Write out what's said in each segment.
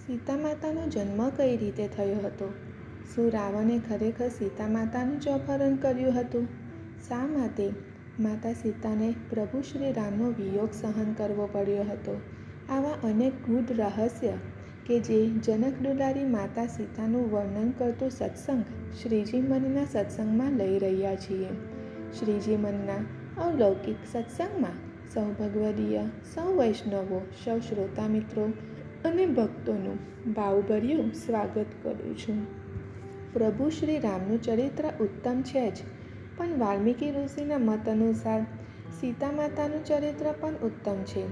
સીતા માતાનો જન્મ કઈ રીતે થયો હતો? શું રાવણે ખરેખર સીતા માતાનું જ અપહરણ કર્યું હતું? શા માટે માતા સીતાને પ્રભુ શ્રી રામનો વિયોગ સહન કરવો પડ્યો હતો? આવા અનેક ગૂઢ રહસ્ય કે જે જનક દુલારી માતા સીતાનું વર્ણન કરતો સત્સંગ શ્રીજી મનના સત્સંગમાં લઈ રહ્યા છીએ. શ્રીજી મનના અલૌકિક સત્સંગમાં સૌ ભગવદીય, સૌ વૈષ્ણવો, સૌ શ્રોતા મિત્રો અને ભક્તોનું ભાવભર્યું સ્વાગત કરું છું. પ્રભુ શ્રી રામનું ચરિત્ર ઉત્તમ છે જ, પણ વાલ્મીકી ઋષિના મત અનુસાર સીતા માતાનું ચરિત્ર પણ ઉત્તમ છે.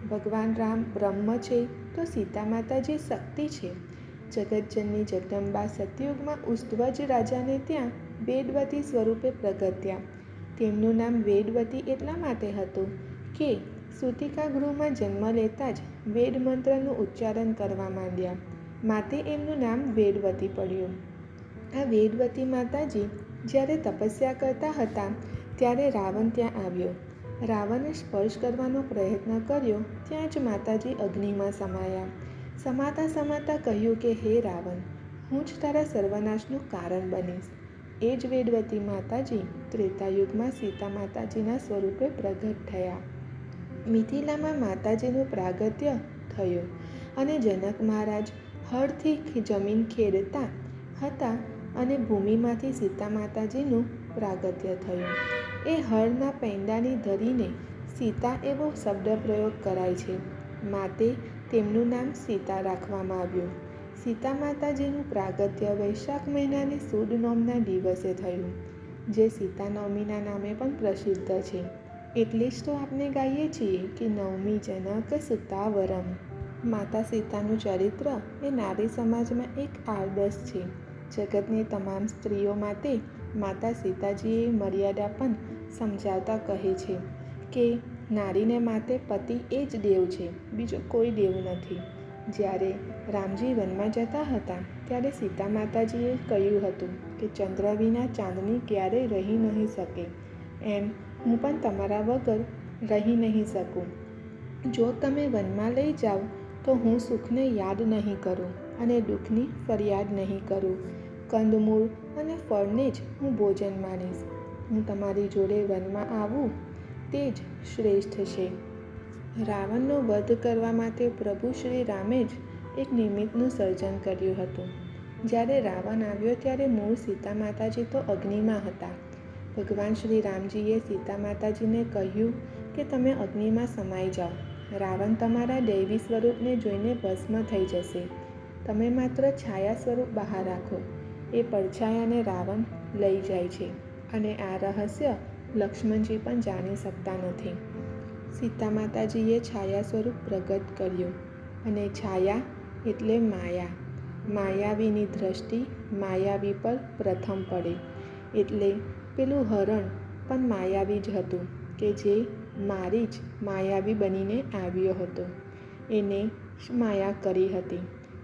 ભગવાન રામ બ્રહ્મ છે તો સીતા માતાજી શક્તિ છે. જગતજનની જગદંબા સતયુગમાં ઉદ્ધવજ રાજાને ત્યાં વેદવતી સ્વરૂપે પ્રગટ્યા. તેમનું નામ વેદવતી એટલા માટે હતું કે સૂતિકા ગૃહમાં જન્મ લેતા જ વેદ મંત્રનું ઉચ્ચારણ કરવા માંડ્યા, માટે એમનું નામ વેદવતી પડ્યું. આ વેદવતી માતાજી જ્યારે તપસ્યા કરતા હતા ત્યારે રાવણ ત્યાં આવ્યો. રાવણે સ્પર્શ કરવાનો પ્રયત્ન કર્યો ત્યાં જ માતાજી અગ્નિમાં સમાયા. સમાતા સમાતા કહ્યું કે હે રાવણ, હું જ તારા સર્વનાશનું કારણ બનીશ. એ જ વેદવતી માતાજી ત્રેતાયુગમાં સીતા માતાજીના સ્વરૂપે પ્રગટ થયા. મિથિલામાં માતાજીનું પ્રાગટ્ય થયું અને જનક મહારાજ હળથી જમીન ખેડતા હતા અને ભૂમિમાંથી સીતા માતાજીનું પ્રાગટ્ય થયું. એ હળના પૈડાની ધરીને સીતા એવો શબ્દ પ્રયોગ કરાય છે, માટે તેમનું નામ સીતા રાખવામાં આવ્યું. સીતા માતાજીનું પ્રાગટ્ય વૈશાખ મહિનાની સુદ નોમના દિવસે થયું, જે સીતા નવમીના નામે પણ પ્રસિદ્ધ છે. એટલે જ તો આપણે ગાઈએ છીએ કે નવમી જનક સુતાવરમ. માતા સીતાનું ચરિત્ર એ નારી સમાજમાં એક આદર્શ છે. જગતની તમામ સ્ત્રીઓ માટે માતા સીતાજીએ મર્યાદા પણ સમજાવતા કહે છે કે નારીને માટે પતિ એ જ દેવ છે, બીજો કોઈ દેવ નથી. જ્યારે રામજી વનમાં જતા હતા ત્યારે સીતા માતાજીએ કહ્યું હતું કે ચંદ્ર વિના ચાંદની ક્યારેય રહી નહીં શકે, એમ હું પણ તમારા વગર રહી નહીં શકું. જો તમે વનમાં લઈ જાઓ તો હું સુખને યાદ નહીં કરું અને દુઃખની ફરિયાદ નહીં કરું. કંદમૂળ અને ફળને જ હું ભોજન માનીશ. હું તમારી જોડે વનમાં આવું તે જ શ્રેષ્ઠ છે. રાવણનો વધ કરવા માટે પ્રભુ શ્રી રામે જ એક નિમિત્તનું સર્જન કર્યું હતું. જ્યારે રાવણ આવ્યો ત્યારે મૂળ સીતા માતાજી તો અગ્નિમાં હતા. ભગવાન શ્રી રામજીએ સીતા માતાજીને કહ્યું કે તમે અગ્નિમાં સમાઈ જાઓ. રાવણ તમારા દૈવી સ્વરૂપને જોઈને ભસ્મ થઈ જશે. તમે માત્ર છાયા સ્વરૂપ બહાર રાખો. એ પડછાયાને રાવણ લઈ જાય છે અને આ રહસ્ય લક્ષ્મણજી પણ જાણી શકતા નથી. સીતા માતાજીએ છાયા સ્વરૂપ પ્રગટ કર્યું અને છાયા એટલે માયા. માયાવીની દ્રષ્ટિ માયાવી પર પ્રથમ પડે. એટલે પેલું હરણ પણ માયાવી જ હતું કે જે મારી જ માયાવી બનીને આવ્યો હતો. એને માયા કરી હતી.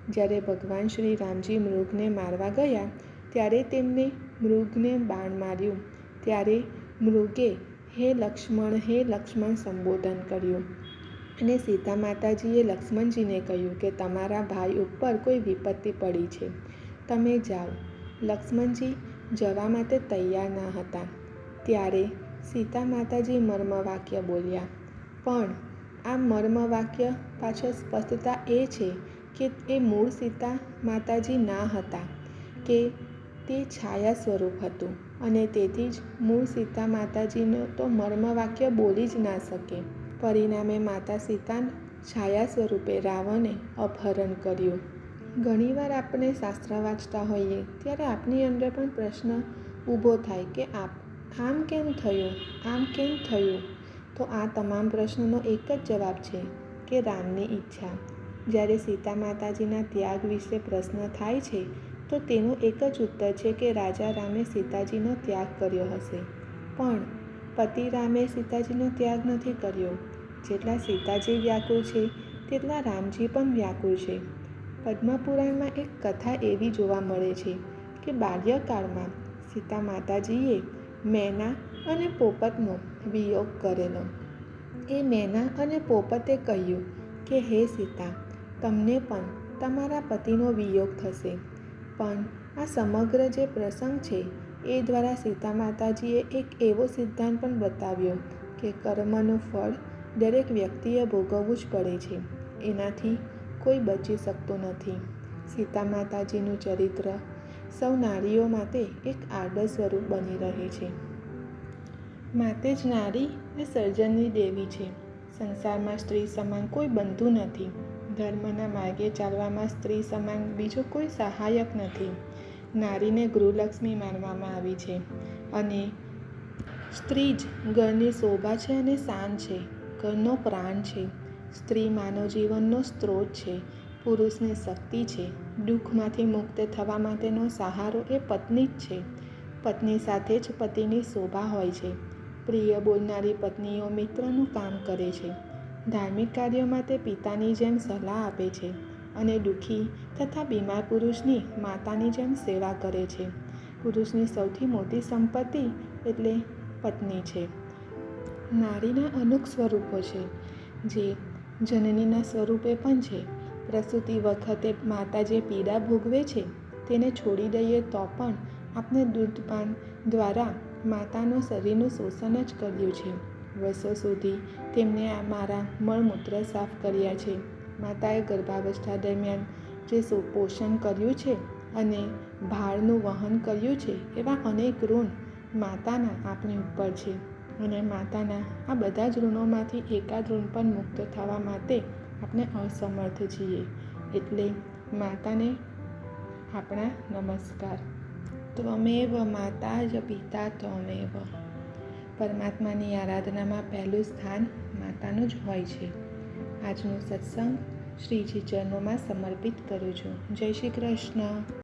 જ્યારે ભગવાન શ્રી રામજી મૃગને મારવા ગયા ત્યારે તેમને મૃગને બાણ માર્યું ત્યારે મૃગે હે લક્ષ્મણ સંબોધન કર્યું અને સીતા માતાજીએ લક્ષ્મણજીને કહ્યું કે તમારા ભાઈ ઉપર કોઈ વિપત્તિ પડી છે, તમે જાઓ. લક્ષ્મણજી જવા માટે તૈયાર ન હતા. ત્યારે સીતા માતાજી મર્મવાક્ય બોલ્યા, પણ આ મર્મવાક્ય પાછળ સ્પષ્ટતા એ છે કે એ મૂળ સીતા માતાજી ના હતા, કે તે છાયા સ્વરૂપ હતું અને તેથી જ મૂળ સીતા માતાજીનો તો મર્મવાક્ય બોલી જ ના શકે. પરિણામે માતા સીતા છાયા સ્વરૂપે રાવણે અપહરણ કર્યું. ઘણીવાર આપણે શાસ્ત્ર વાંચતા હોઈએ ત્યારે આપની અંદર પણ પ્રશ્ન ઊભો થાય કે આમ કેમ થયું, આમ કેમ થયું? તો આ તમામ પ્રશ્નોનો એક જ જવાબ છે કે રામની ઈચ્છા. જ્યારે સીતા માતાજીના ત્યાગ વિશે પ્રશ્ન થાય છે તો તેનો એક જ ઉત્તર છે કે રાજા રામે સીતાજીનો ત્યાગ કર્યો હશે, પણ પતિ રામે સીતાજીનો ત્યાગ નથી કર્યો. જેટલા સીતાજી વ્યાકુળ છે તેટલા રામજી પણ વ્યાકુળ છે. પદ્મપુરાણમાં એક કથા એવી જોવા મળે છે કે બાલ્યકાળમાં સીતા માતાજીએ મેના અને પોપટનો વિયોગ કરેલો. એ મેના અને પોપટે કહ્યું કે હે સીતા, તમને પણ તમારા પતિનો વિયોગ થશે. પણ આ સમગ્ર જે પ્રસંગ છે એ દ્વારા સીતા માતાજીએ એક એવો સિદ્ધાંત પણ બતાવ્યો કે કર્મનું ફળ દરેક વ્યક્તિએ ભોગવવું જ પડે છે. એનાથી કોઈ બચી શકતું નથી. સીતા માતાજીનું ચરિત્ર સૌ નારીઓ માટે એક આદર્શ સ્વરૂપ બની રહે છે. માટે જ નારી એ સર્જનની દેવી છે. સંસારમાં સ્ત્રી સમાન કોઈ બંધુ નથી. ધર્મના માર્ગે ચાલવામાં સ્ત્રી સમાન બીજો કોઈ સહાયક નથી. નારીને ગૃહલક્ષ્મી માનવામાં આવી છે અને સ્ત્રી જ ઘરની શોભા છે અને શાન છે, ઘરનો પ્રાણ છે. સ્ત્રી માનવ જીવનનો સ્ત્રોત છે, પુરુષની શક્તિ છે. દુઃખમાંથી મુક્ત થવા માટેનો સહારો એ પત્ની જ છે. પત્ની સાથે જ પતિની શોભા હોય છે. પ્રિય બોલનારી પત્નીઓ મિત્રનું કામ કરે છે. ધાર્મિક કાર્યોમાં તે પિતાની જેમ સલાહ આપે છે અને દુઃખી તથા બીમાર પુરુષની માતાની જેમ સેવા કરે છે. પુરુષની સૌથી મોટી સંપત્તિ એટલે પત્ની છે. નારીના અનેક સ્વરૂપો છે, જે જનનીના સ્વરૂપે પણ છે. પ્રસૂતિ વખતે માતા જે પીડા ભોગવે છે તેને છોડી દઈએ તો પણ આપણે દૂધપાન દ્વારા માતાનું શરીરનું શોષણ જ કર્યું છે. વર્ષો સુધી તેમને મારા મળમૂત્ર સાફ કર્યા છે. માતાએ ગર્ભાવસ્થા દરમિયાન જે પોષણ કર્યું છે અને ભારનું વહન કર્યું છે, એવા અનેક ઋણ માતાના આપણી ઉપર છે. અને માતાના આ બધા જ ઋણોમાંથી એકાદ ઋણ પણ મુક્ત થવા માટે આપણે અસમર્થ છીએ. એટલે માતાને આપણા નમસ્કાર. ત્વમેવ માતા જ પિતા ત્વમેવ. પરમાત્માની આરાધનામાં પહેલું સ્થાન માતાનું જ હોય છે. આજનો સત્સંગ શ્રીજી ચરણોમાં સમર્પિત કરું છું. જય શ્રી કૃષ્ણ.